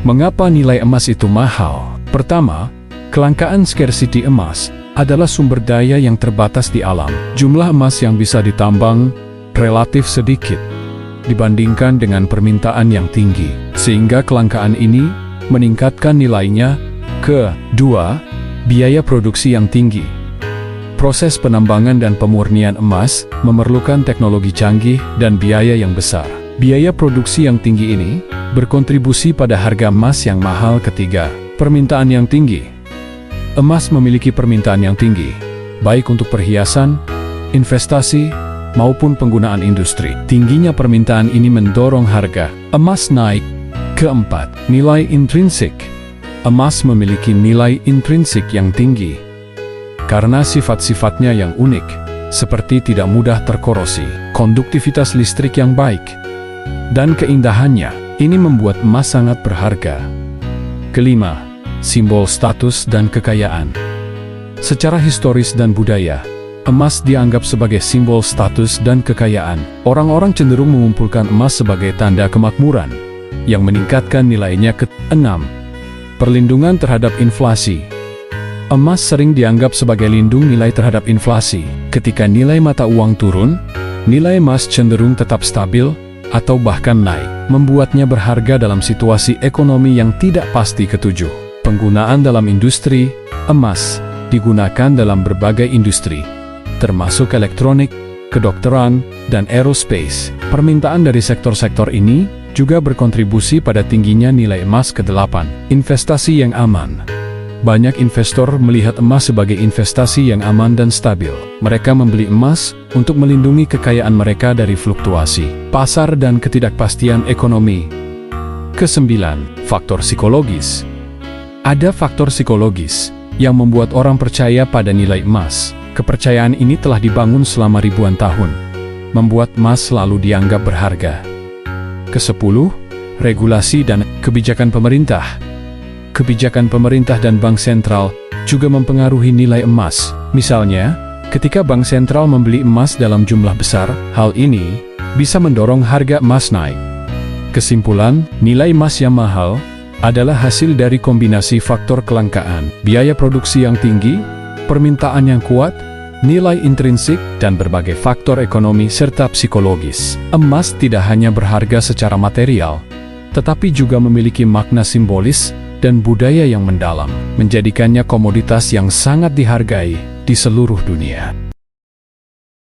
Mengapa nilai emas itu mahal? Pertama, kelangkaan scarcity emas adalah sumber daya yang terbatas di alam. Jumlah emas yang bisa ditambang relatif sedikit dibandingkan dengan permintaan yang tinggi, sehingga kelangkaan ini meningkatkan nilainya. Kedua, biaya produksi yang tinggi. Proses penambangan dan pemurnian emas memerlukan teknologi canggih dan biaya yang besar. Biaya produksi yang tinggi ini berkontribusi pada harga emas yang mahal. Ketiga, permintaan yang tinggi. Emas memiliki permintaan yang tinggi, baik untuk perhiasan, investasi, maupun penggunaan industri. Tingginya permintaan ini mendorong harga emas naik. Keempat, nilai intrinsik. Emas memiliki nilai intrinsik yang tinggi karena sifat-sifatnya yang unik, seperti tidak mudah terkorosi, konduktivitas listrik yang baik, dan keindahannya. Ini membuat emas sangat berharga. Kelima, simbol status dan kekayaan. Secara historis dan budaya, emas dianggap sebagai simbol status dan kekayaan. Orang-orang cenderung mengumpulkan emas sebagai tanda kemakmuran, yang meningkatkan nilainya. Keenam, perlindungan terhadap inflasi. Emas sering dianggap sebagai lindung nilai terhadap inflasi. Ketika nilai mata uang turun, nilai emas cenderung tetap stabil atau bahkan naik, membuatnya berharga dalam situasi ekonomi yang tidak pasti. Ketujuh, penggunaan dalam industri. Emas digunakan dalam berbagai industri, termasuk elektronik, kedokteran, dan aerospace. Permintaan dari sektor-sektor ini juga berkontribusi pada tingginya nilai emas. Kedelapan, investasi yang aman. Banyak investor melihat emas sebagai investasi yang aman dan stabil. Mereka membeli emas untuk melindungi kekayaan mereka dari fluktuasi pasar dan ketidakpastian ekonomi. Kesembilan, faktor psikologis. Ada faktor psikologis yang membuat orang percaya pada nilai emas. Kepercayaan ini telah dibangun selama ribuan tahun, membuat emas selalu dianggap berharga. Kesepuluh, regulasi dan kebijakan pemerintah. Kebijakan pemerintah dan bank sentral juga mempengaruhi nilai emas. Misalnya, ketika bank sentral membeli emas dalam jumlah besar, hal ini bisa mendorong harga emas naik. Kesimpulan, nilai emas yang mahal adalah hasil dari kombinasi faktor kelangkaan, biaya produksi yang tinggi, permintaan yang kuat, nilai intrinsik, dan berbagai faktor ekonomi serta psikologis. Emas tidak hanya berharga secara material, tetapi juga memiliki makna simbolis dan budaya yang mendalam, menjadikannya komoditas yang sangat dihargai di seluruh dunia.